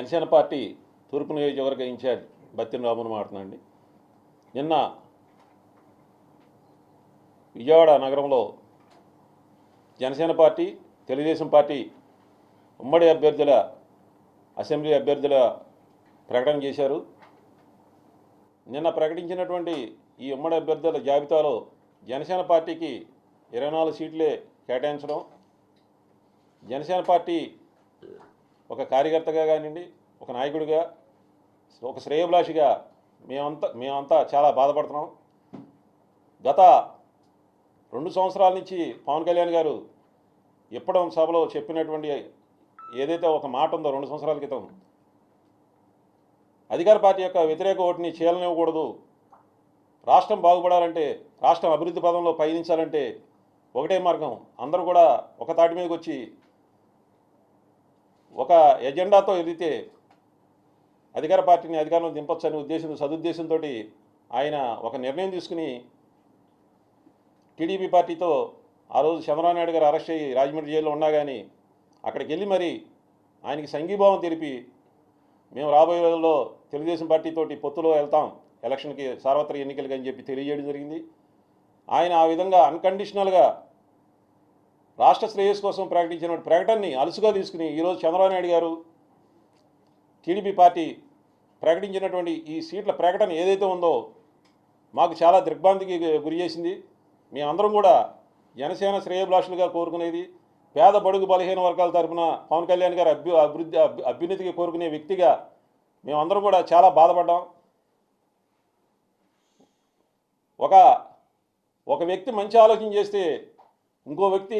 Janasena party తూర్పు నియోజకవర్గ incharge Battina రామును మాట్లాడండి. నిన్న విజయవాడ నగరంలో జనసేన పార్టీ తెలుగుదేశం పార్టీ ఉమ్మడి అభ్యర్థుల అసెంబ్లీ అభ్యర్థుల ప్రకటన చేశారు. నిన్న ప్రకటించినటువంటి ఈ ఉమ్మడి అభ్యర్థుల జాబితాలో జనసేన పార్టీకి 24 సీట్లే కేటాయించడం, జనసేన పార్టీ ఒక కార్యకర్తగా కానివ్వండి, ఒక నాయకుడిగా, ఒక శ్రేయోభిలాషిగా మేమంతా చాలా బాధపడుతున్నాం. గత 2 సంవత్సరాల నుంచి పవన్ కళ్యాణ్ గారు ఇప్పడం సభలో చెప్పినటువంటి ఏదైతే ఒక మాట ఉందో 2 సంవత్సరాల క్రితం, అధికార పార్టీ యొక్క వ్యతిరేక ఓటుని చీలనివ్వకూడదు, రాష్ట్రం బాగుపడాలంటే, రాష్ట్రం అభివృద్ధి పదంలో పయనించాలంటే ఒకటే మార్గం, అందరూ కూడా ఒక తాటి మీదకి వచ్చి ఒక ఎజెండాతో ఎదిగితే అధికార పార్టీని అధికారంలో దింపొచ్చనే సదుద్దేశంతో ఆయన ఒక నిర్ణయం తీసుకుని టీడీపీ పార్టీతో ఆ రోజు చంద్రబాబు నాయుడు గారు అరెస్ట్ అయ్యి రాజమండ్రి జైల్లో ఉన్నా కానీ అక్కడికి వెళ్ళి మరి ఆయనకి సంఘీభావం తెలిపి మేము రాబోయే రోజుల్లో తెలుగుదేశం పార్టీతోటి పొత్తులో వెళ్తాం ఎలక్షన్కి, సార్వత్రిక ఎన్నికలకి అని చెప్పి తెలియజేయడం జరిగింది. ఆయన ఆ విధంగా అన్కండిషనల్గా రాష్ట్ర శ్రేయస్సు కోసం ప్రకటించిన ప్రకటనని అలుసుగా తీసుకుని ఈరోజు చంద్రబాబు నాయుడు గారు టీడీపీ పార్టీ ప్రకటించినటువంటి ఈ సీట్ల ప్రకటన ఏదైతే ఉందో మాకు చాలా దిగ్భ్రాంతికి గురి చేసింది. మేమందరం కూడా జనసేన శ్రేయోభిలాషులుగా కోరుకునేది, పేద బడుగు బలహీన వర్గాల తరఫున పవన్ కళ్యాణ్ గారు అభ్యున్నతికి కోరుకునే వ్యక్తిగా మేమందరం కూడా చాలా బాధపడ్డాం. ఒక వ్యక్తి మంచి ఆలోచన చేస్తే ఇంకో వ్యక్తి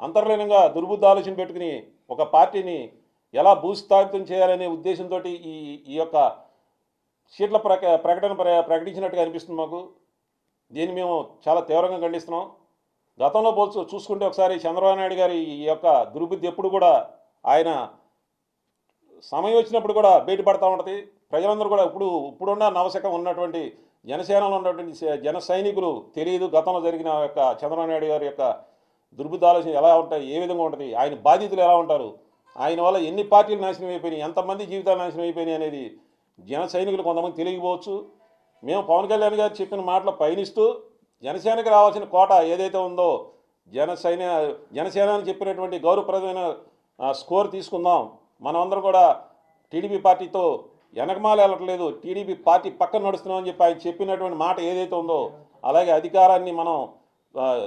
అంతర్లీనంగా దుర్బుద్ధి ఆలోచన పెట్టుకుని ఒక పార్టీని ఎలా భూస్థాపితం చేయాలనే ఉద్దేశంతో ఈ యొక్క సీట్ల ప్రకటన ప్రకటించినట్టుగా అనిపిస్తుంది మాకు. దీన్ని మేము చాలా తీవ్రంగా ఖండిస్తున్నాం. గతంలో చూసుకుంటే ఒకసారి చంద్రబాబు నాయుడు గారి ఈ యొక్క దుర్బుద్ధి ఎప్పుడు కూడా ఆయన సమయం వచ్చినప్పుడు కూడా బయటపడతా ఉంటుంది. ప్రజలందరూ కూడా ఇప్పుడున్న నవశకం ఉన్నటువంటి జనసేనలో ఉన్నటువంటి జన సైనికులు తెలియదు గతంలో జరిగిన యొక్క చంద్రబాబు నాయుడు గారి యొక్క దుర్బుద్ధి ఆలోచన ఎలా ఉంటాయి, ఏ విధంగా ఉంటుంది, ఆయన బాధితులు ఎలా ఉంటారు, ఆయన వల్ల ఎన్ని పార్టీలు నాశనం అయిపోయినాయి, ఎంతమంది జీవితాలు నాశనం అయిపోయినాయి అనేది జన సైనికులు కొంతమంది తెలియకపోవచ్చు. మేము పవన్ కళ్యాణ్ గారు చెప్పిన మాటలు పయనిస్తూ జనసేనకి రావాల్సిన కోట ఏదైతే ఉందో జనసేన అని చెప్పినటువంటి గౌరవప్రదమైన స్కోర్ తీసుకుందాం. మనమందరం కూడా టీడీపీ పార్టీతో వెనకమాల వెళ్ళట్లేదు, టీడీపీ పార్టీ పక్కన నడుస్తున్నామని చెప్పి ఆయన చెప్పినటువంటి మాట ఏదైతే ఉందో, అలాగే అధికారాన్ని మనం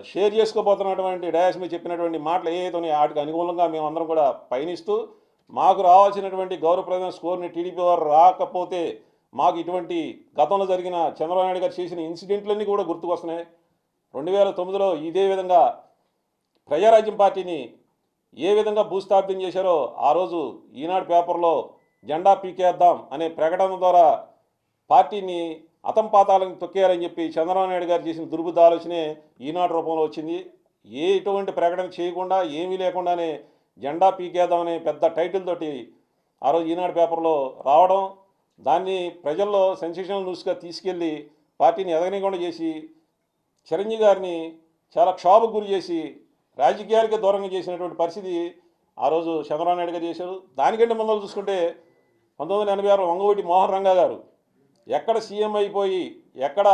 షేర్ చేసుకోబోతున్నటువంటి డయాస్ మీద చెప్పినటువంటి మాటలు ఏదైతే ఉన్నాయో వాటికి అనుకూలంగా మేమందరం కూడా పయనిస్తూ మాకు రావాల్సినటువంటి గౌరవప్రదమైన స్కోర్ని టీడీపీ వారు రాకపోతే మాకు ఇటువంటి గతంలో జరిగిన చంద్రబాబు నాయుడు గారు చేసిన ఇన్సిడెంట్లన్నీ కూడా గుర్తుకొస్తున్నాయి. 2009లో ఇదే విధంగా ప్రజారాజ్యం పార్టీని ఏ విధంగా భూస్థాపితం చేశారో ఆ రోజు ఈనాడు పేపర్లో జెండా పీకేద్దాం అనే ప్రకటన ద్వారా పార్టీని అతంపాతాలను తొక్కేయాలని చెప్పి చంద్రబాబు నాయుడు గారు చేసిన దుర్బుద్ధి ఆలోచనే ఈనాడు రూపంలో వచ్చింది. ఎటువంటి ప్రకటన చేయకుండా ఏమీ లేకుండానే జెండా పీకేద్దాం అనే పెద్ద టైటిల్ తోటి ఆ రోజు ఈనాడు పేపర్లో రావడం, దాన్ని ప్రజల్లో సెన్సేషనల్ న్యూస్గా తీసుకెళ్ళి పార్టీని ఎదగనీయకుండా చేసి చిరంజీవి గారిని చాలా క్షోభకు గురి చేసి రాజకీయాలకే దూరంగా చేసినటువంటి పరిస్థితి ఆ రోజు చంద్రబాబు నాయుడు గారు చేశారు. దానికంటే ముందు చూసుకుంటే 1986 వంగవీటి మోహన్ రంగా గారు ఎక్కడ సీఎం అయిపోయి ఎక్కడ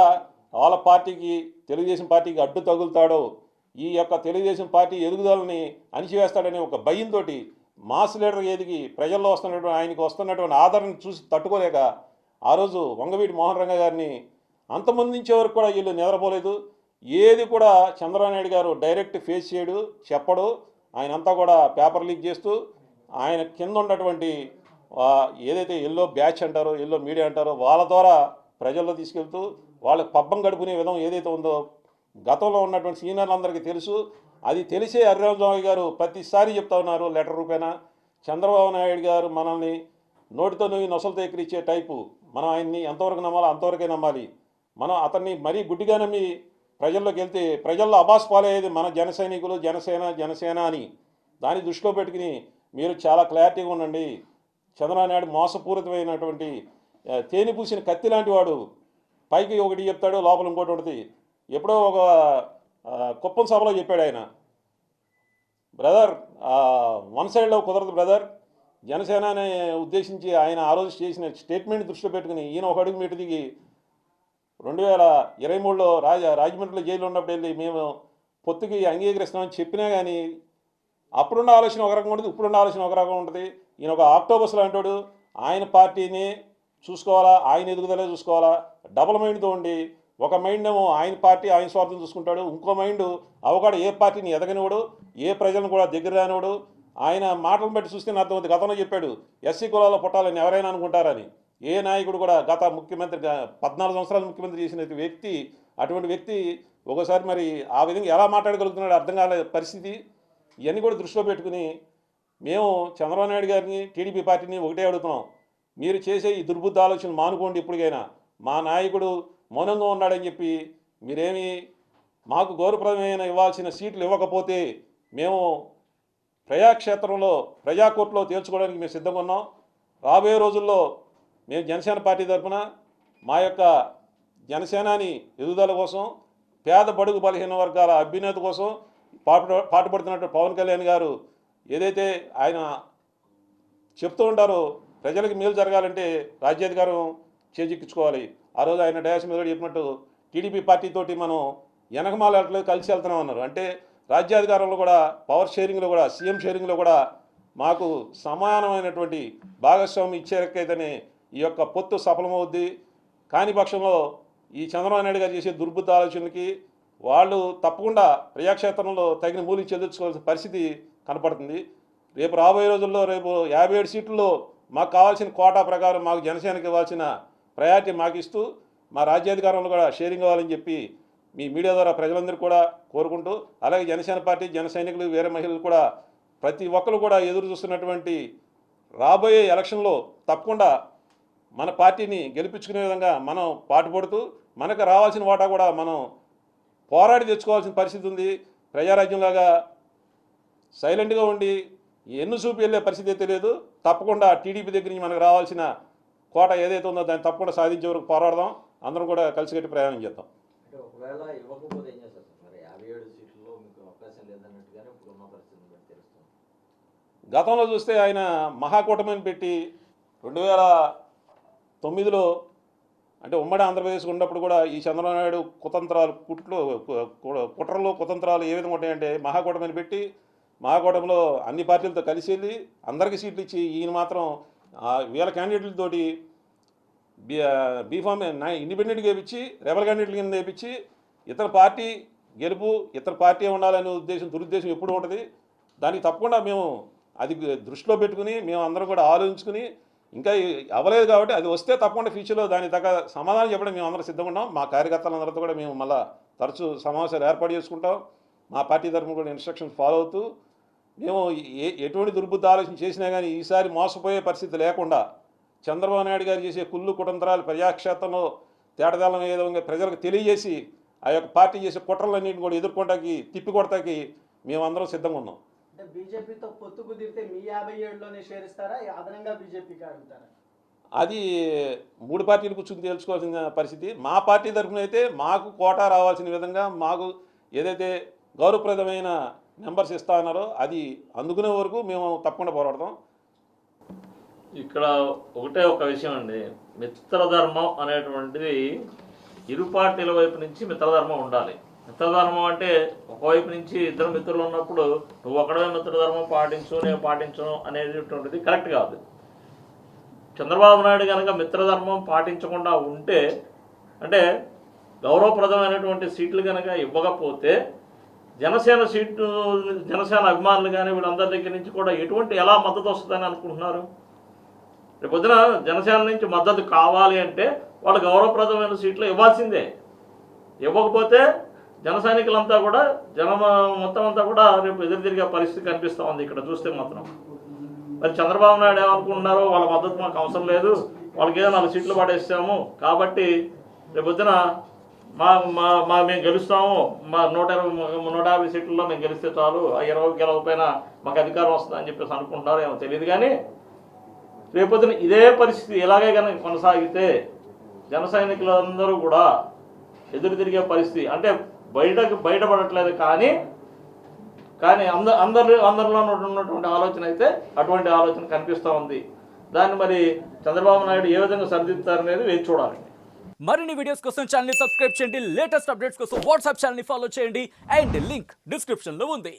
వాళ్ళ పార్టీకి తెలుగుదేశం పార్టీకి అడ్డు తగులుతాడో, ఈ యొక్క తెలుగుదేశం పార్టీ ఎదుగుదలని అణిచివేస్తాడనే ఒక భయంతో మాస్ లీడర్ ఎదిగి ప్రజల్లో ఆయనకు వస్తున్నటువంటి ఆదరణ చూసి తట్టుకోలేక ఆ రోజు వంగవీటి మోహన్ రంగా గారిని అంతమొందించే వరకు కూడా వీళ్ళు నిద్రపోలేదు. ఏది కూడా చంద్రబాబు నాయుడు గారు డైరెక్ట్ ఫేస్ చేయడు, చెప్పడు. ఆయన అంతా కూడా పేపర్ లీక్ చేస్తూ ఆయన కింద ఉన్నటువంటి ఏదైతే ఎల్లో బ్యాచ్ అంటారో, ఎల్లో మీడియా అంటారో వాళ్ళ ద్వారా ప్రజల్లో తీసుకెళ్తూ వాళ్ళకి పబ్బం గడుపునే విధం ఏదైతే ఉందో గతంలో ఉన్నటువంటి సీనియర్లందరికీ తెలుసు. అది తెలిసే హరిరామస్వామి గారు ప్రతిసారి చెప్తా ఉన్నారు లెటర్ రూపేణ, చంద్రబాబు నాయుడు గారు మనల్ని నోటితో నువ్వు నొసలతో ఎక్కిరిచ్చే టైపు, మనం ఆయన్ని ఎంతవరకు నమ్మాలో అంతవరకే నమ్మాలి, మనం అతన్ని మరీ గుడ్డిగా నమ్మి ప్రజల్లోకి వెళ్తే ప్రజల్లో అబాస్ పాలయ్యేది మన జన సైనికులు జనసేన అని. దాన్ని దృష్టిలో పెట్టుకుని మీరు చాలా క్లారిటీగా ఉండండి. చంద్రబాబు నాయుడు మోసపూరితమైనటువంటి తేనె పూసిన కత్తి లాంటి వాడు, పైకి ఒకటి చెప్తాడు లోపల ఇంకోటి ఉంటుంది. ఎప్పుడో ఒక కుప్పం సభలో చెప్పాడు ఆయన, బ్రదర్ వన్ సైడ్లో కుదరదు బ్రదర్, జనసేనని ఉద్దేశించి ఆయన ఆ రోజు చేసిన స్టేట్మెంట్ దృష్టిలో పెట్టుకుని ఈయన ఒక అడుగు మీటు దిగి 2023లో రాజమండ్రిలో జైలు ఉన్నప్పుడు వెళ్ళి మేము పొత్తుకి అంగీకరిస్తామని చెప్పినా కానీ అప్పుడున్న ఆలోచన ఒక రకంగా ఉంటుంది, ఇప్పుడున్న ఆలోచన ఒక రకంగా ఉంటుంది. ఈయన ఒక ఆక్టోబస్లో అంటాడు ఆయన పార్టీని చూసుకోవాలా, ఆయన ఎదుగుదలే చూసుకోవాలా, డబుల్ మైండ్తో ఉండి ఒక మైండ్ ఏమో ఆయన పార్టీ ఆయన స్వార్థం చూసుకుంటాడు, ఇంకో మైండ్ అవగాడు ఏ పార్టీని ఎదగనివాడు, ఏ ప్రజలను కూడా దగ్గర రానివాడు. ఆయన మాటలను బట్టి చూస్తే అర్థమవుతుంది. గతంలో చెప్పాడు ఎస్సీ కులాల్లో పుట్టాలని ఎవరైనా అనుకుంటారని. ఏ నాయకుడు కూడా గత ముఖ్యమంత్రి 14 సంవత్సరాలు ముఖ్యమంత్రి చేసిన వ్యక్తి, అటువంటి వ్యక్తి ఒకసారి మరి ఆ విధంగా ఎలా మాట్లాడగలుగుతున్నాడు అర్థం కాలే పరిస్థితి. ఇవన్నీ కూడా దృష్టిలో పెట్టుకుని మేము చంద్రబాబు నాయుడు గారిని టీడీపీ పార్టీని ఒకటే అడుగుతున్నాం, మీరు చేసే ఈ దుర్బుద్ధ ఆలోచన మానుకోండి. ఇప్పటికైనా మా నాయకుడు మౌనంగా ఉన్నాడని చెప్పి మీరేమి మాకు గౌరవప్రదమైన ఇవ్వాల్సిన సీట్లు ఇవ్వకపోతే మేము ప్రజాక్షేత్రంలో ప్రజాకోర్టులో తేల్చుకోవడానికి మేము సిద్ధంగా ఉన్నాం. రాబోయే రోజుల్లో మేము జనసేన పార్టీ తరఫున మా యొక్క జనసేనాని ఎదుగుదల కోసం, పేద బడుగు బలహీన వర్గాల అభ్యున్నత కోసం పాటుపడుతున్నట్టు పవన్ కళ్యాణ్ గారు ఏదైతే ఆయన చెప్తూ ఉంటారో ప్రజలకు మేలు జరగాలంటే రాజ్యాధికారం చేజిక్కించుకోవాలి. ఆ రోజు ఆయన డయాస్ మీద చెప్పినట్టు టీడీపీ పార్టీతోటి మనం వెనకమాలట్లేదు కలిసి వెళ్తున్నాం అన్నారు. అంటే రాజ్యాధికారంలో కూడా, పవర్ షేరింగ్లో కూడా, సీఎం షేరింగ్లో కూడా మాకు సమానమైనటువంటి భాగస్వామి ఇచ్చేరకైతేనే ఈ యొక్క పొత్తు సఫలమవుద్ది. కాని పక్షంలో ఈ చంద్రబాబు నాయుడు గారు చేసే దుర్బుద్ధ ఆలోచనలకి వాళ్ళు తప్పకుండా ప్రజాక్షేత్రంలో తగిన మూల్యం చెల్లించుకోవాల్సిన పరిస్థితి కనపడుతుంది. రేపు రాబోయే రోజుల్లో రేపు 57 సీట్లలో మాకు కావాల్సిన కోటా ప్రకారం మాకు జనసేనకి ఇవ్వాల్సిన ప్రయారిటీ మాకు ఇస్తూ మా రాజ్యాధికారంలో కూడా షేరింగ్ అవ్వాలని చెప్పి మీ మీడియా ద్వారా ప్రజలందరూ కూడా కోరుకుంటూ, అలాగే జనసేన పార్టీ జన సైనికులు వేరే మహిళలు కూడా ప్రతి ఒక్కరు కూడా ఎదురు చూస్తున్నటువంటి రాబోయే ఎలక్షన్లో తప్పకుండా మన పార్టీని గెలిపించుకునే విధంగా మనం పాటుపడుతూ మనకు రావాల్సిన వాటా కూడా మనం పోరాడి తెచ్చుకోవాల్సిన పరిస్థితి ఉంది. ప్రజారాజ్యంలాగా సైలెంట్గా ఉండి ఎన్ను చూపి వెళ్ళే పరిస్థితి తెలియదు. తప్పకుండా టీడీపీ దగ్గర నుంచి మనకు రావాల్సిన కోట ఏదైతే ఉందో దాన్ని తప్పకుండా సాధించే వరకు పోరాడదాం. అందరం కూడా కలిసికట్టి ప్రయాణం చేద్దాం. ఒకవేళ ఇవ్వకపోతే ఏం చేస్తారు సార్? మరి 57 సీట్లలో మీకు అవకాశం లేదన్నట్టుగానే ఇప్పుడున్న పరిస్థితిని బట్టి తెలుస్తుంది. గతంలో చూస్తే ఆయన మహాకూటమిని పెట్టి 2009లో అంటే ఉమ్మడి ఆంధ్రప్రదేశ్ ఉన్నప్పుడు కూడా ఈ చంద్రబాబు నాయుడు కుతంత్రాలు కుట్రలు కుతంత్రాలు ఏ విధంగా ఉంటాయంటే మహాకూటమిని పెట్టి మహాకూటమిలో అన్ని పార్టీలతో కలిసి వెళ్ళి అందరికీ సీట్లు ఇచ్చి ఈయన మాత్రం వీళ్ళ క్యాండిడేట్లతోటి బీఫామ్ ఇండిపెండెంట్గా వేయించి రెబల్ క్యాండిడేట్ల కింద వేయించి ఇతర పార్టీ గెలుపు ఇతర పార్టీ ఉండాలనే దురుద్దేశం ఎప్పుడు ఉంటుంది. దానికి తప్పకుండా మేము అది దృష్టిలో పెట్టుకుని మేము అందరం కూడా ఆలోచించుకుని ఇంకా అవ్వలేదు కాబట్టి అది వస్తే తప్పకుండా ఫ్యూచర్లో దాని తగ్గ సమాధానం చెప్పడం మేము అందరం సిద్ధంగా ఉన్నాం. మా కార్యకర్తలందరితో కూడా మేము మళ్ళీ తరచూ సమావేశాలు ఏర్పాటు చేసుకుంటాం. మా పార్టీ తరఫున కూడా ఇన్స్ట్రక్షన్స్ ఫాలో అవుతూ మేము ఎటువంటి దుర్బుద్ధ ఆలోచన చేసినా కానీ ఈసారి మోసపోయే పరిస్థితి లేకుండా చంద్రబాబు నాయుడు గారు చేసే కుళ్ళు కుతంత్రాలు ప్రజాక్షేత్రంలో తేటదాలం ఏ విధంగా ప్రజలకు తెలియజేసి ఆ యొక్క పార్టీ చేసే కుట్రలన్నింటిని కూడా ఎదుర్కొంటాకి తిప్పికొడతాకి మేమందరం సిద్ధంగా ఉన్నాం. అంటే బీజేపీతో పొత్తు కుదిరితే మీ 57లోనే షేరిస్తారా, అదనంగా బీజేపీకి అడుగుతారా? అది 3 పార్టీలు కూర్చుని తెలుసుకోవాల్సిన పరిస్థితి. మా పార్టీ తరఫున అయితే మాకు కోటా రావాల్సిన విధంగా మాకు ఏదైతే గౌరవప్రదమైన నెంబర్స్ ఇస్తా ఉన్నారో అది అందుకునే వరకు మేము తప్పకుండా పోరాడతాం. ఇక్కడ ఒకటే ఒక విషయం అండి, మిత్రధర్మం అనేటువంటిది ఇరు పార్టీల వైపు నుంచి మిత్రధర్మం ఉండాలి. మిత్రధర్మం అంటే ఒకవైపు నుంచి ఇద్దరు మిత్రులు ఉన్నప్పుడు నువ్వు ఒకడే మిత్రధర్మం పాటించు నేను పాటించను అనేటువంటిది కరెక్ట్ కాదు. చంద్రబాబు నాయుడు కనుక మిత్రధర్మం పాటించకుండా ఉంటే అంటే గౌరవప్రదమైనటువంటి సీట్లు కనుక ఇవ్వకపోతే జనసేన సీట్లు జనసేన అభిమానులు కానీ వీళ్ళందరి దగ్గర నుంచి కూడా ఎలా మద్దతు వస్తుందని అనుకుంటున్నారు? రేపు పొద్దున జనసేన నుంచి మద్దతు కావాలి అంటే వాళ్ళు గౌరవప్రదమైన సీట్లు ఇవ్వాల్సిందే. ఇవ్వకపోతే జన సైనికులంతా కూడా మొత్తం అంతా కూడా రేపు ఎదురు తిరిగే పరిస్థితి కనిపిస్తూ ఉంది ఇక్కడ చూస్తే మాత్రం. మరి చంద్రబాబు నాయుడు ఏమనుకుంటున్నారో వాళ్ళ మద్దతు మాకు అవసరం లేదు, వాళ్ళకి ఏదో 4 సీట్లు పడేస్తాము కాబట్టి రేపు పొద్దున మేము గెలుస్తాము, మా 150 సీట్లలో మేము గెలిస్తే చాలు, 20 గెలవకపోయినా మాకు అధికారం వస్తుందని చెప్పేసి అనుకుంటున్నారో ఏమో తెలియదు. కానీ రేపొద్దున ఇదే పరిస్థితి ఇలాగే కనుక కొనసాగితే జన సైనికులందరూ కూడా ఎదురు తిరిగే పరిస్థితి అంటే బయటపడట్లేదు కానీ కానీ అందరిలో ఉన్నటువంటి ఆలోచన అయితే అటువంటి ఆలోచన కనిపిస్తూ ఉంది. దాన్ని మరి చంద్రబాబు నాయుడు ఏ విధంగా సరిదిద్దుతారనేది వేచి చూడాలి. మరిన్ని వీడియోస్ కోసం ఛానల్ ని సబ్స్క్రైబ్ చేయండి, లేటెస్ట్ అప్డేట్స్ కోసం వాట్సాప్ ఛానల్ ని ఫాలో చేయండి అండ్ లింక్ డిస్క్రిప్షన్ లో ఉంది.